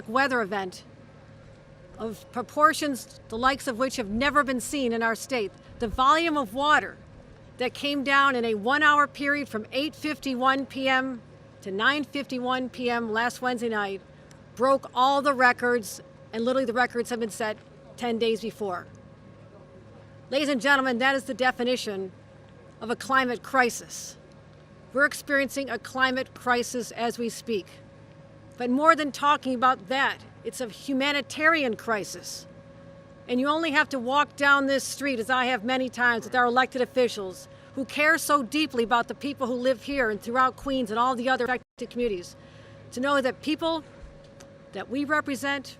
weather event of proportions the likes of which have never been seen in our state. The volume of water that came down in a 1-hour period from 8:51 p.m. to 9:51 p.m. last Wednesday night broke all the records, and literally the records have been set 10 days before. Ladies and gentlemen, that is the definition of a climate crisis. We're experiencing a climate crisis as we speak. But more than talking about that, it's a humanitarian crisis. And you only have to walk down this street, as I have many times, with our elected officials who care so deeply about the people who live here and throughout Queens and all the other affected communities, to know that people that we represent,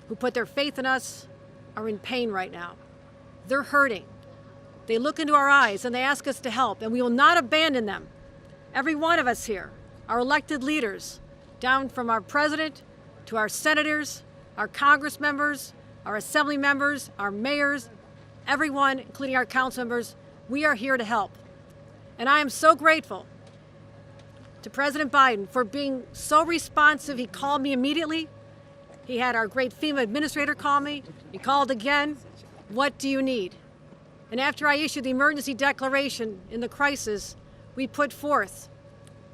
who put their faith in us, are in pain right now. They're hurting. They look into our eyes and they ask us to help, and we will not abandon them. Every one of us here, our elected leaders, down from our president to our senators, our Congress members, our assembly members, our mayors, everyone, including our council members, we are here to help. And I am so grateful to President Biden for being so responsive. He called me immediately. He had our great FEMA administrator call me. He called again. What do you need? And after I issued the emergency declaration in the crisis, we put forth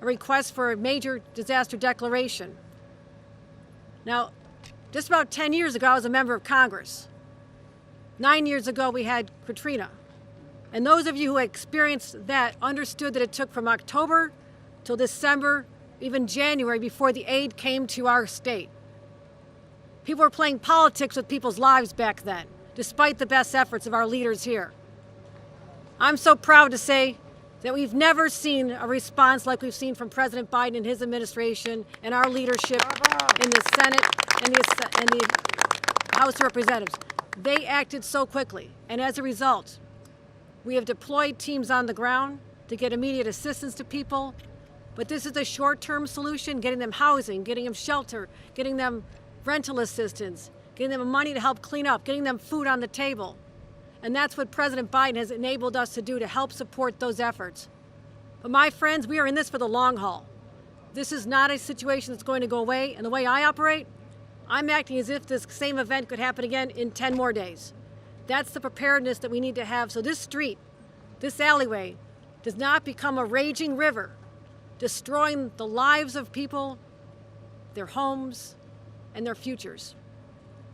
a request for a major disaster declaration. Now, just about 10 years ago, I was a member of Congress. 9 years ago, we had Katrina. And those of you who experienced that understood that it took from October till December, even January, before the aid came to our state. People were playing politics with people's lives back then, despite the best efforts of our leaders here. I'm so proud to say that we've never seen a response like we've seen from President Biden and his administration and our leadership in the Senate and the House of Representatives. They acted so quickly, and as a result, we have deployed teams on the ground to get immediate assistance to people, but this is a short-term solution, getting them housing, getting them shelter, getting them rental assistance, getting them money to help clean up, getting them food on the table. And that's what President Biden has enabled us to do to help support those efforts. But my friends, we are in this for the long haul. This is not a situation that's going to go away. And the way I operate, I'm acting as if this same event could happen again in 10 more days. That's the preparedness that we need to have. So this street, this alleyway, does not become a raging river, destroying the lives of people, their homes, and their futures.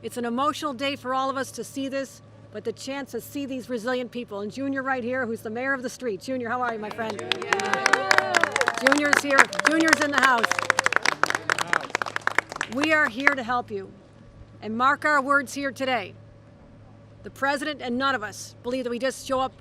It's an emotional day for all of us to see this, but the chance to see these resilient people. And Junior right here, who's the mayor of the street. Junior, how are you, my friend? Junior's here. Junior's in the house. We are here to help you. And mark our words here today. The president and none of us believe that we just show up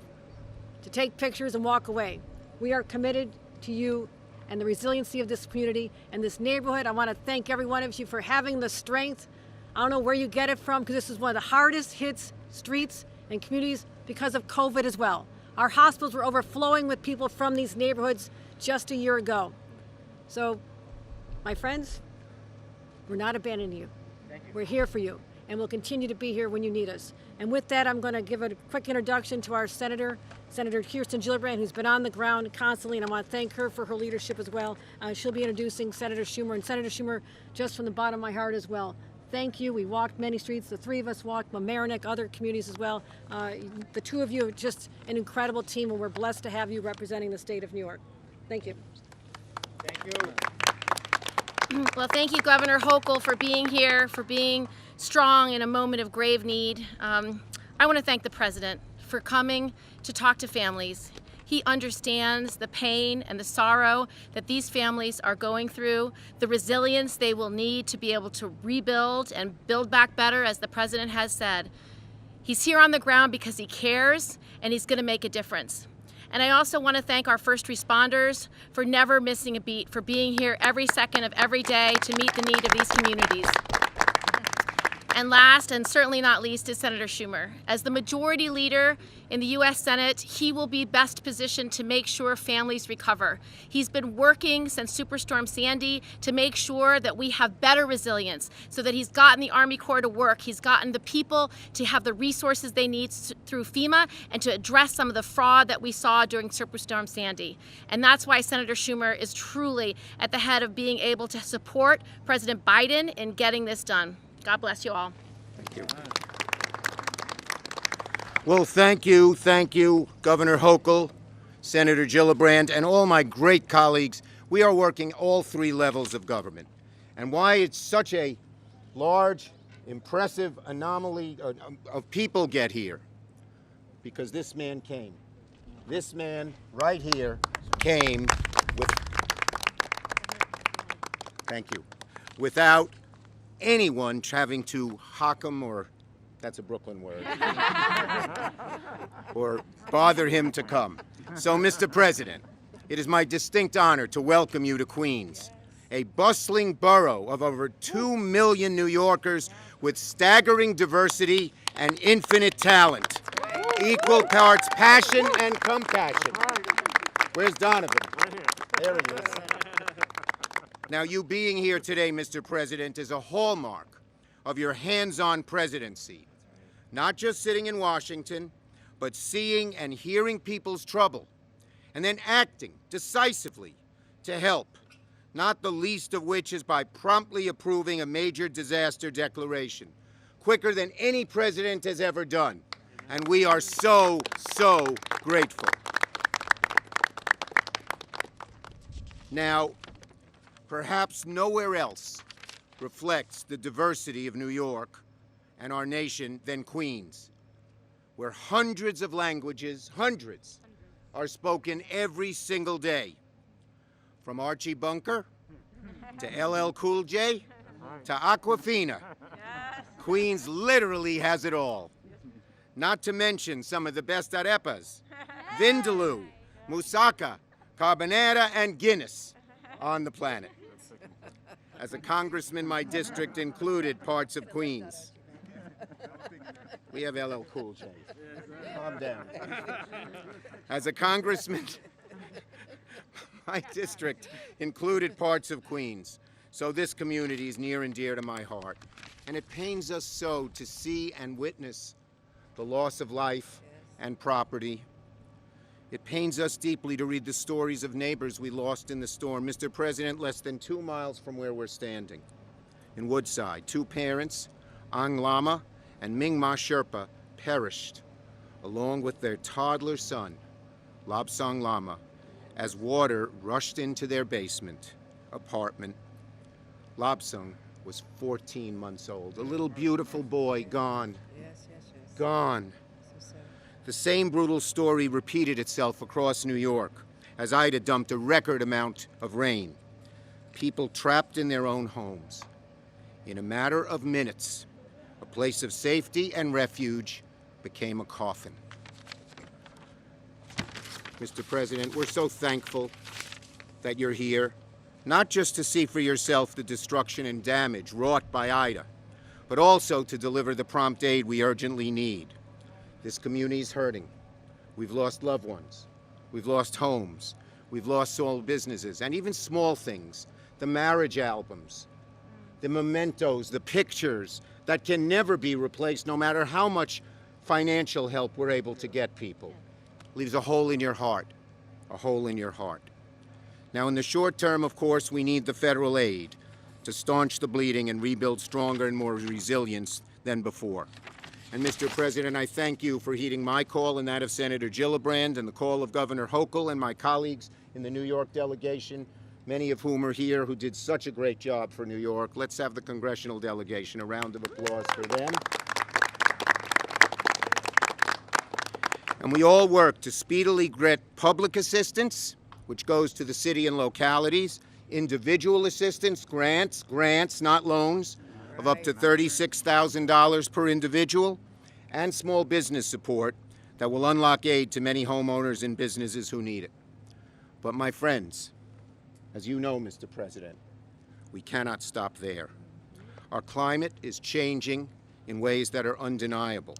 to take pictures and walk away. We are committed to you and the resiliency of this community and this neighborhood. I want to thank every one of you for having the strength. I don't know where you get it from, because this is one of the hardest hit streets and communities because of COVID as well. Our hospitals were overflowing with people from these neighborhoods just a year ago. So, my friends, we're not abandoning you. We're here for you, and we'll continue to be here when you need us. And with that, I'm going to give a quick introduction to our Senator Kirsten Gillibrand, who's been on the ground constantly, and I want to thank her for her leadership as well. She'll be introducing Senator Schumer, and Senator Schumer, just from the bottom of my heart as well. Thank you. We walked many streets. The three of us walked Mamaroneck, other communities as well. The two of you are just an incredible team, and we're blessed to have you representing the state of New York. Thank you. Thank you. Well, thank you, Governor Hochul, for being here, for being strong in a moment of grave need. I want to thank the President for coming to talk to families. He understands the pain and the sorrow that these families are going through, the resilience they will need to be able to rebuild and build back better, as the President has said. He's here on the ground because he cares, and he's going to make a difference. And I also want to thank our first responders for never missing a beat, for being here every second of every day to meet the need of these communities. And last, and certainly not least, is Senator Schumer. As the majority leader in the U.S. Senate, he will be best positioned to make sure families recover. He's been working since Superstorm Sandy to make sure that we have better resilience, so that he's gotten the Army Corps to work. He's gotten the people to have the resources they need through FEMA and to address some of the fraud that we saw during Superstorm Sandy. And that's why Senator Schumer is truly at the head of being able to support President Biden in getting this done. God bless you all. Thank you. Well, thank you, Governor Hochul, Senator Gillibrand, and all my great colleagues. We are working all three levels of government. And why it's such a large, impressive anomaly of people get here, because this man came. This man right here came with, thank you, without anyone having to hock him, or that's a Brooklyn word, or bother him to come. So, Mr. President, it is my distinct honor to welcome you to Queens, a bustling borough of over 2 million New Yorkers with staggering diversity and infinite talent, equal parts passion and compassion. Where's Donovan? There he is. Now, you being here today, Mr. President, is a hallmark of your hands-on presidency. Not just sitting in Washington, but seeing and hearing people's trouble, and then acting decisively to help, not the least of which is by promptly approving a major disaster declaration, quicker than any president has ever done. And we are so, so grateful. Now, perhaps nowhere else reflects the diversity of New York and our nation than Queens, where hundreds of languages, hundreds, are spoken every single day. From Archie Bunker to LL Cool J to Aquafina. Queens literally has it all. Not to mention some of the best arepas, Vindaloo, Moussaka, Carbonara, and Guinness on the planet. As a congressman, my district included parts of Queens. We have LL Cool J. Calm down. As a congressman, my district included parts of Queens, so this community is near and dear to my heart. And it pains us so to see and witness the loss of life and property. It pains us deeply to read the stories of neighbors we lost in the storm. Mr. President, less than 2 miles from where we're standing, in Woodside, 2 parents, Ang Lama and Ming Ma Sherpa, perished, along with their toddler son, Lobsang Lama, as water rushed into their basement apartment. Lobsang was 14 months old, a little beautiful boy gone. Gone. The same brutal story repeated itself across New York as Ida dumped a record amount of rain. People trapped in their own homes. In a matter of minutes, a place of safety and refuge became a coffin. Mr. President, we're so thankful that you're here, not just to see for yourself the destruction and damage wrought by Ida, but also to deliver the prompt aid we urgently need. This community is hurting. We've lost loved ones. We've lost homes. We've lost small businesses, and even small things, the marriage albums, the mementos, the pictures that can never be replaced no matter how much financial help we're able to get people. Leaves a hole in your heart, a hole in your heart. Now, in the short term, of course, we need the federal aid to staunch the bleeding and rebuild stronger and more resilience than before. And Mr. President, I thank you for heeding my call and that of Senator Gillibrand and the call of Governor Hochul and my colleagues in the New York delegation, many of whom are here, who did such a great job for New York. Let's have the congressional delegation. A round of applause for them. And we all work to speedily get public assistance, which goes to the city and localities, individual assistance, grants, not loans, of up to $36,000 per individual, and small business support that will unlock aid to many homeowners and businesses who need it. But my friends, as you know, Mr. President, we cannot stop there. Our climate is changing, in ways that are undeniable,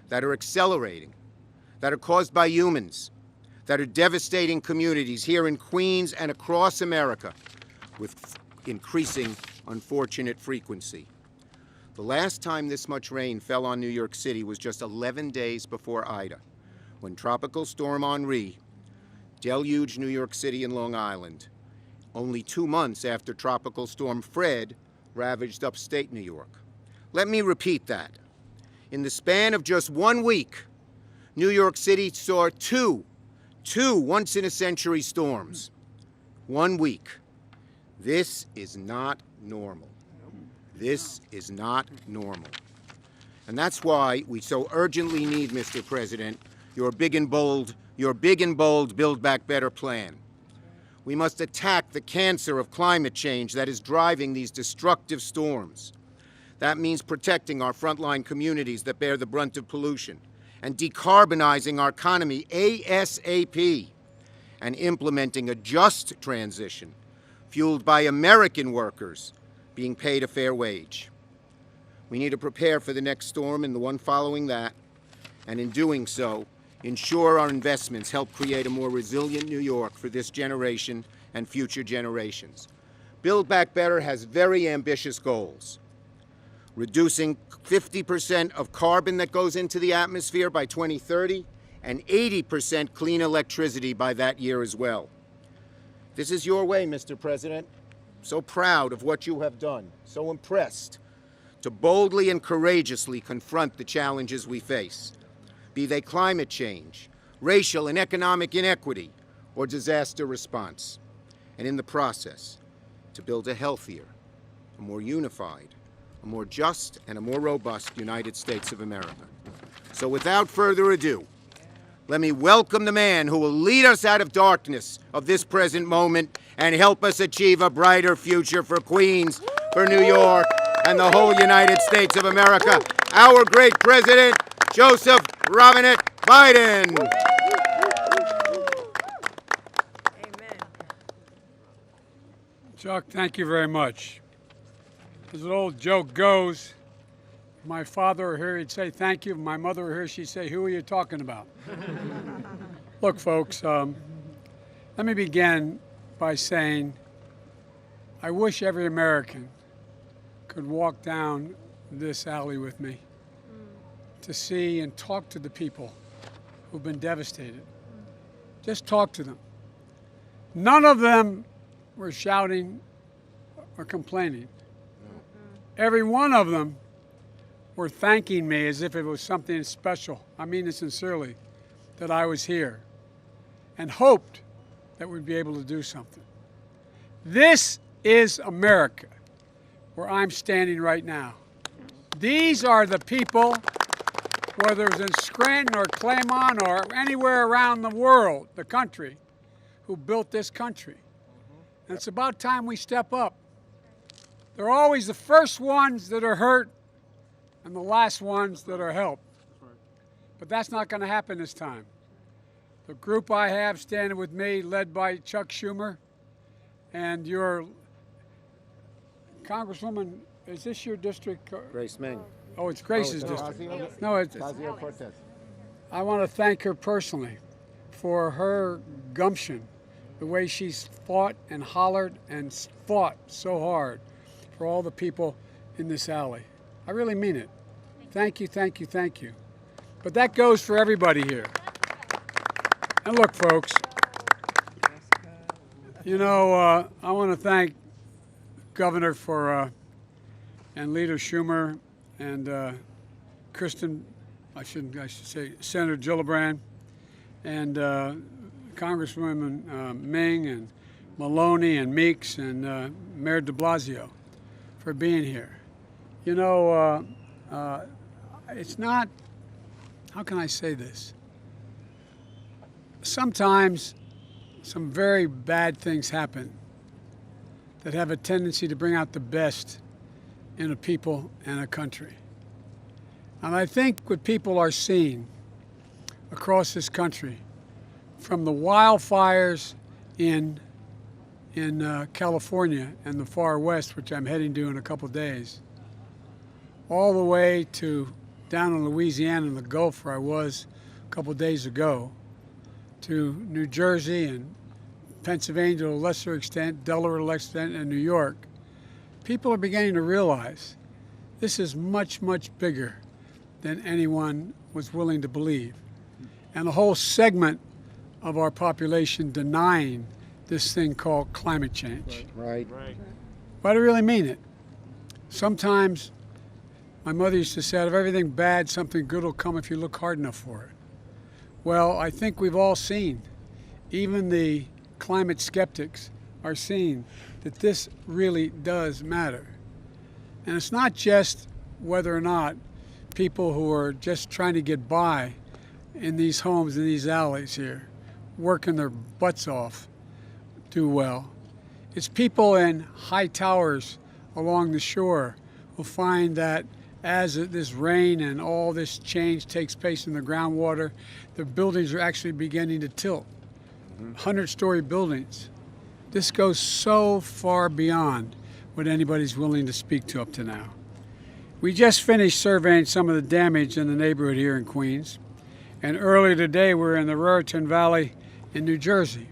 that are accelerating, that are caused by humans, that are devastating communities here in Queens and across America with increasing unfortunate frequency. The last time this much rain fell on New York City was just 11 days before Ida, when Tropical Storm Henri deluged New York City and Long Island, only 2 months after Tropical Storm Fred ravaged upstate New York. Let me repeat that. In the span of just 1 week, New York City saw two once-in-a-century storms. 1 week. This is not normal. This is not normal. And that's why we so urgently need, Mr. President, your big and bold Build Back Better plan. We must attack the cancer of climate change that is driving these destructive storms. That means protecting our frontline communities that bear the brunt of pollution and decarbonizing our economy ASAP and implementing a just transition fueled by American workers being paid a fair wage. We need to prepare for the next storm and the one following that, and in doing so, ensure our investments help create a more resilient New York for this generation and future generations. Build Back Better has very ambitious goals. Reducing 50% of carbon that goes into the atmosphere by 2030 and 80% clean electricity by that year as well. This is your way, Mr. President. So proud of what you have done, so impressed to boldly and courageously confront the challenges we face, be they climate change, racial and economic inequity, or disaster response, and in the process, to build a healthier, a more unified, a more just, and a more robust United States of America. So without further ado, let me welcome the man who will lead us out of darkness of this present moment and help us achieve a brighter future for Queens, for New York, and the whole United States of America, our great president, Joseph Robinette Biden. Amen. Chuck, thank you very much. As an old joke goes, if my father were here, he'd say thank you. If my mother were here, she'd say, who are you talking about? Look, folks, let me begin by saying I wish every American could walk down this alley with me to see and talk to the people who've been devastated. Just talk to them. None of them were shouting or complaining. Every one of them were thanking me as if it was something special, I mean it sincerely, that I was here, and hoped that we'd be able to do something. This is America, where I'm standing right now. These are the people, whether it's in Scranton or Claremont or anywhere around the world, the country, who built this country. And it's about time we step up. They're always the first ones that are hurt and the last ones that are helped. But that's not going to happen this time. The group I have standing with me, led by Chuck Schumer, and your Congresswoman, is this your district? Grace Meng. Oh, it's Grace's district. No, Cortez. I want to thank her personally for her gumption, the way she's fought and hollered and fought so hard for all the people in this alley. I really mean it. Thank you, thank you, thank you. But that goes for everybody here. And look, folks, you know, I want to thank Governor for, and Leader Schumer and Kristen, I should say Senator Gillibrand, and Congresswoman Ming and Maloney and Meeks and Mayor de Blasio for being here. You know, it's not, how can I say this? Sometimes some very bad things happen that have a tendency to bring out the best in a people and a country. And I think what people are seeing across this country, from the wildfires in California and the far west, which I'm heading to in a couple days, all the way to down in Louisiana in the Gulf, where I was a couple days ago, to New Jersey and Pennsylvania to a lesser extent, Delaware to a lesser extent, and New York, people are beginning to realize this is much, much bigger than anyone was willing to believe. And a whole segment of our population denying this thing called climate change. Right. But I really mean it. Sometimes my mother used to say, out of everything bad, something good will come if you look hard enough for it. Well, I think we've all seen, even the climate skeptics are seeing that this really does matter. And it's not just whether or not people who are just trying to get by in these homes, in these alleys here, working their butts off, do well. It's people in high towers along the shore who find that as this rain and all this change takes place in the groundwater, the buildings are actually beginning to tilt. 100-story buildings. This goes so far beyond what anybody's willing to speak to up to now. We just finished surveying some of the damage in the neighborhood here in Queens, and earlier today we were in the Raritan Valley in New Jersey,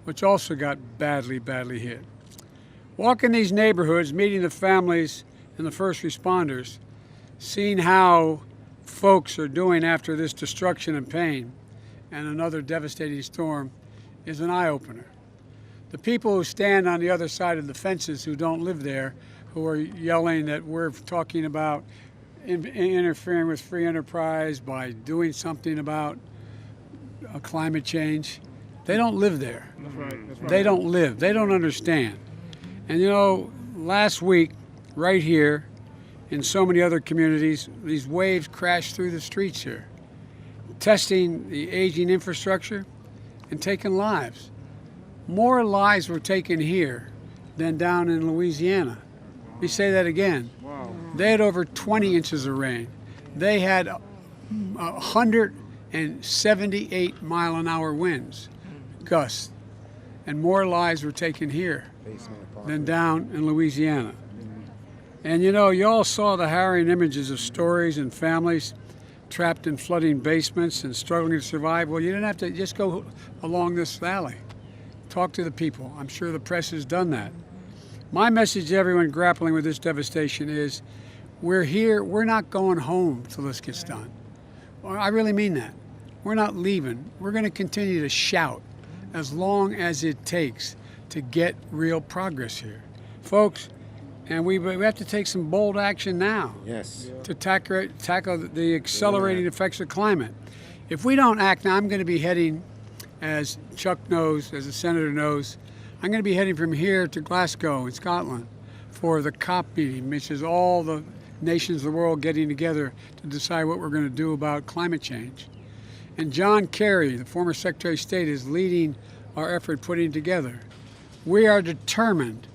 which also got badly, badly hit. Walking these neighborhoods, meeting the families and the first responders, seeing how folks are doing after this destruction and pain and another devastating storm is an eye-opener. The people who stand on the other side of the fences who don't live there, who are yelling that we're talking about interfering with free enterprise by doing something about climate change, they don't live there. That's right. They don't live. They don't understand. And you know, last week, right here, in so many other communities, these waves crashed through the streets here, testing the aging infrastructure and taking lives. More lives were taken here than down in Louisiana. Let me say that again. Wow. They had over 20 inches of rain. They had 178 mile-an-hour winds, gusts, and more lives were taken here than down in Louisiana. And you know, you all saw the harrowing images of stories and families trapped in flooding basements and struggling to survive. Well, you didn't have to just go along this valley. Talk to the people. I'm sure the press has done that. My message to everyone grappling with this devastation is, we're here, we're not going home till this gets done. I really mean that. We're not leaving. We're going to continue to shout as long as it takes to get real progress here. Folks, and we have to take some bold action now. Yes. To tackle the accelerating effects of climate. If we don't act now, I'm going to be heading, as Chuck knows, as the senator knows, I'm going to be heading from here to Glasgow in Scotland for the COP meeting, which is all the nations of the world getting together to decide what we're going to do about climate change. And John Kerry, the former Secretary of State, is leading our effort putting together. We are determined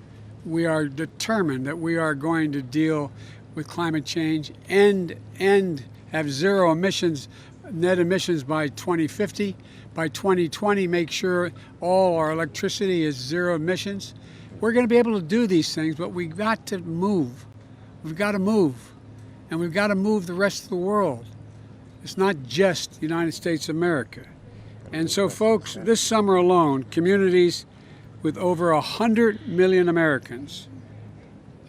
that we are going to deal with climate change and have zero emissions, net emissions by 2050. By 2020, make sure all our electricity is zero emissions. We're going to be able to do these things, but we've got to move. We've got to move. And we've got to move the rest of the world. It's not just the United States of America. And so, folks, this summer alone, communities with over 100 million Americans,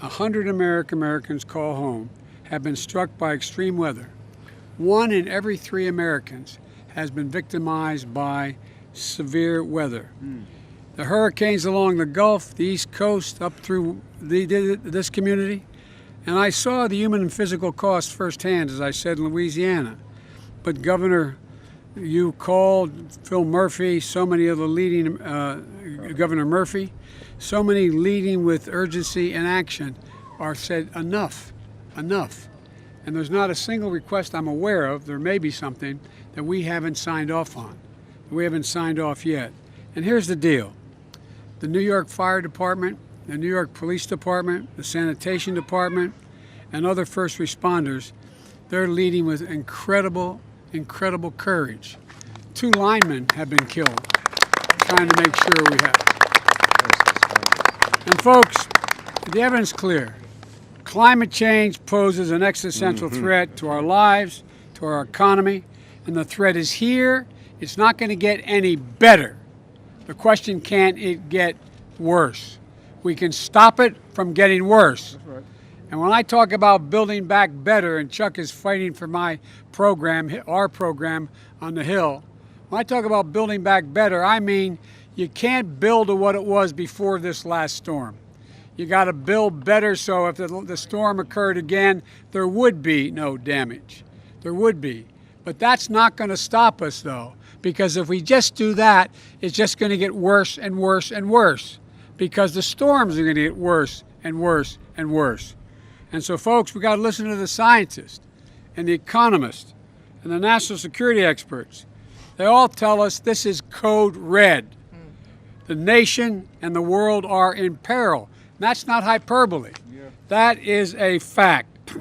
100 Americans call home, have been struck by extreme weather. 1 in every 3 Americans has been victimized by severe weather. The hurricanes along the Gulf, the East Coast, up through this community, and I saw the human and physical costs firsthand, as I said, in Louisiana. But Governor, you called, Phil Murphy, so many of the leading, Governor Murphy, so many leading with urgency and action are said, enough. And there's not a single request I'm aware of, there may be something, that we haven't signed off on. We haven't signed off yet. And here's the deal. The New York Fire Department, the New York Police Department, the Sanitation Department, and other first responders, they're leading with incredible courage. 2 linemen have been killed trying to make sure we have. And folks, the evidence is clear. Climate change poses an existential threat to our lives, to our economy, and the threat is here. It's not going to get any better. The question, can it get worse? We can stop it from getting worse. That's right. And when I talk about building back better, and Chuck is fighting for my program, our program on the Hill, when I talk about building back better, I mean you can't build to what it was before this last storm. You got to build better so if the storm occurred again, there would be no damage. There would be. But that's not going to stop us, though, because if we just do that, it's just going to get worse and worse and worse, because the storms are going to get worse and worse and worse. And so, folks, we got to listen to the scientists and the economists and the national security experts. They all tell us this is code red. The nation and the world are in peril. That's not hyperbole. That is a fact.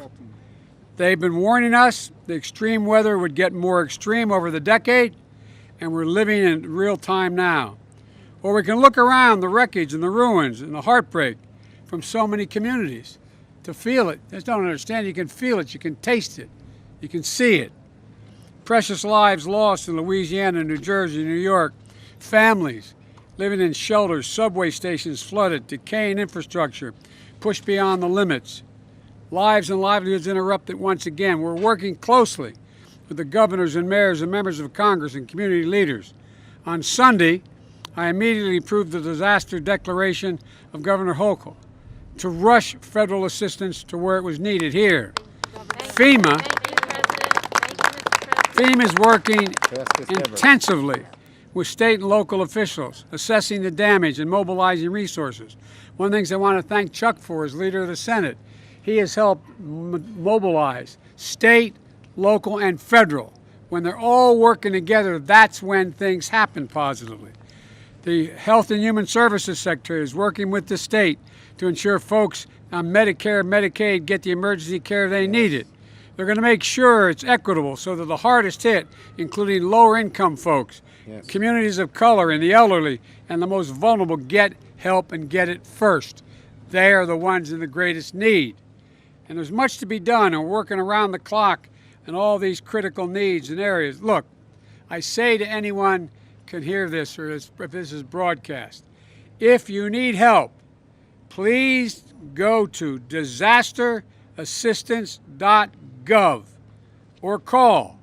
They've been warning us the extreme weather would get more extreme over the decade, and we're living in real time now. Or we can look around the wreckage and the ruins and the heartbreak from so many communities to feel it. Just don't understand. You can feel it. You can taste it. You can see it. Precious lives lost in Louisiana, New Jersey, New York. Families living in shelters, subway stations flooded, decaying infrastructure, pushed beyond the limits. Lives and livelihoods interrupted once again. We're working closely with the governors and mayors and members of Congress and community leaders. On Sunday, I immediately approved the disaster declaration of Governor Hochul to rush federal assistance to where it was needed here. FEMA is working intensively with state and local officials, assessing the damage and mobilizing resources. One of the things I want to thank Chuck for as leader of the Senate. He has helped mobilize state, local, and federal. When they're all working together, that's when things happen positively. The Health and Human Services Secretary is working with the state to ensure folks on Medicare and Medicaid get the emergency care they needed. They're going to make sure it's equitable so that the hardest hit, including lower income folks, communities of color, and the elderly, and the most vulnerable get help and get it first. They are the ones in the greatest need. And there's much to be done, and we're working around the clock in all these critical needs and areas. Look, I say to anyone can hear this or if this is broadcast, if you need help, please go to disasterassistance.gov or call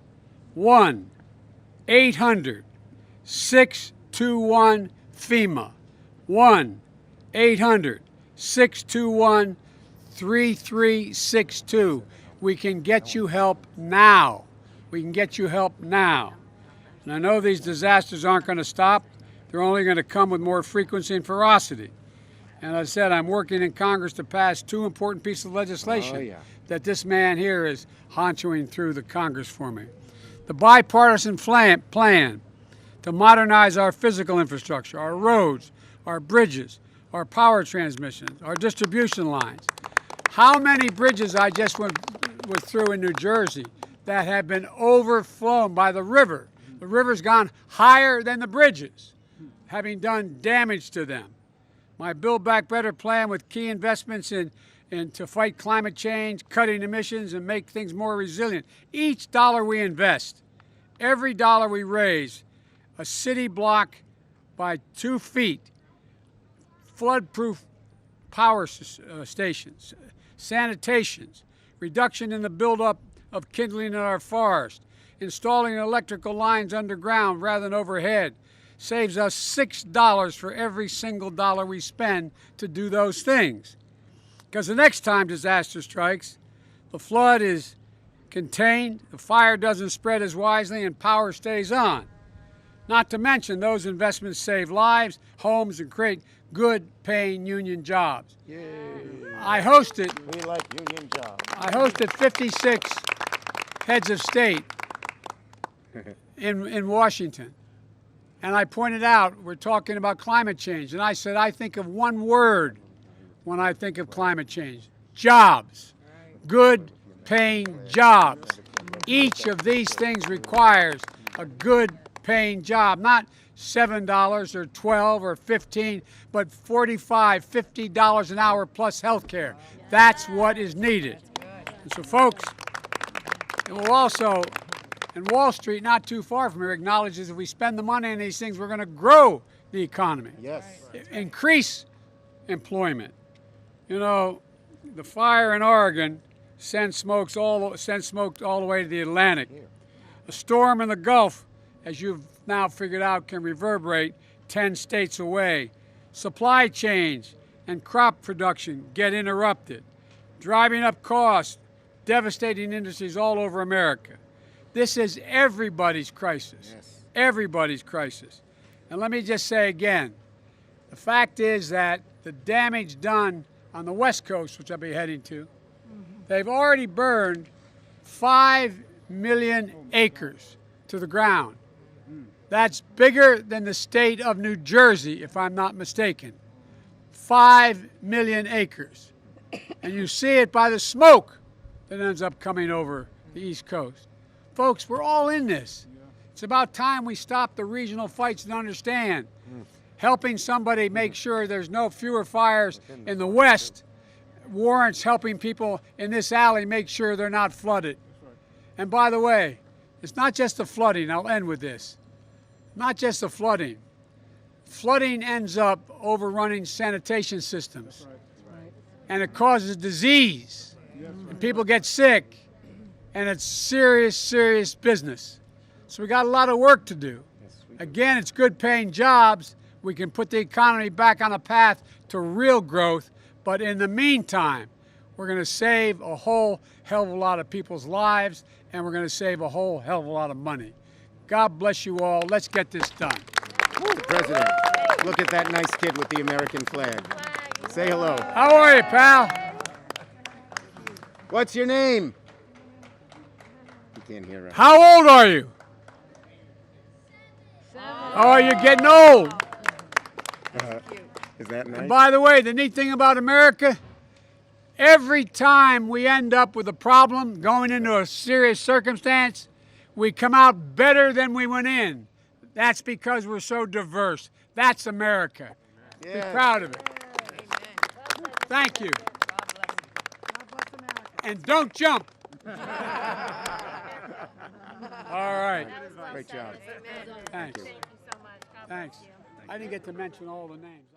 1-800-621-FEMA, 1-800-621-3362. We can get you help now. We can get you help now. And I know these disasters aren't going to stop. They're only going to come with more frequency and ferocity. And as I said, I'm working in Congress to pass two important pieces of legislation that this man here is honchoing through the Congress for me. The bipartisan plan to modernize our physical infrastructure, our roads, our bridges, our power transmissions, our distribution lines. How many bridges I just went through in New Jersey that have been overflown by the river? The river's gone higher than the bridges, having done damage to them. My Build Back Better plan with key investments in to fight climate change, cutting emissions, and make things more resilient. Each dollar we invest, every dollar we raise, a city block by 2 feet, flood-proof power stations, sanitations, reduction in the buildup of kindling in our forest, installing electrical lines underground rather than overhead, saves us $6 for every single dollar we spend to do those things. Because the next time disaster strikes, the flood is contained, the fire doesn't spread as wisely, and power stays on. Not to mention those investments save lives, homes, and create good-paying union jobs. Yay. I hosted 56 heads of state in Washington. And I pointed out, we're talking about climate change. And I said, I think of one word when I think of climate change: jobs. Good paying jobs. Each of these things requires a good paying job, not $7 or $12 or $15, but $45, $50 an hour plus health care. That's what is needed. And so, folks, it will also, and Wall Street, not too far from here, acknowledges if we spend the money on these things, we're going to grow the economy, Yes. increase employment. You know, the fire in Oregon sent smoke all the way to the Atlantic. A storm in the Gulf, as you've now figured out, can reverberate 10 states away. Supply chains and crop production get interrupted, driving up costs, devastating industries all over America. This is everybody's crisis. Yes. Everybody's crisis. And let me just say again, the fact is that the damage done on the West Coast, which I'll be heading to, they've already burned 5 million acres to the ground. That's bigger than the state of New Jersey, if I'm not mistaken. 5 million acres. And you see it by the smoke that ends up coming over the East Coast. Folks, we're all in this. It's about time we stop the regional fights and understand. Helping somebody make sure there's no fewer fires in the West warrants helping people in this alley make sure they're not flooded. And by the way, it's not just the flooding. I'll end with this. Not just the flooding. Flooding ends up overrunning sanitation systems. And it causes disease. And people get sick. And it's serious, serious business. So we got a lot of work to do. Again, it's good paying jobs. We can put the economy back on a path to real growth. But in the meantime, we're going to save a whole hell of a lot of people's lives, and we're going to save a whole hell of a lot of money. God bless you all. Let's get this done. President, look at that nice kid with the American flag. Say hello. How are you, pal? What's your name? You can't hear us. How old are you? Oh, you're getting old. Is that nice? And by the way, the neat thing about America, every time we end up with a problem, going into a serious circumstance, we come out better than we went in. That's because we're so diverse. That's America. Yes. Be proud of it. Thank you. And don't jump. All right. Great job. Thanks. Thank you so much. God bless Thanks. you. I didn't get to mention all the names.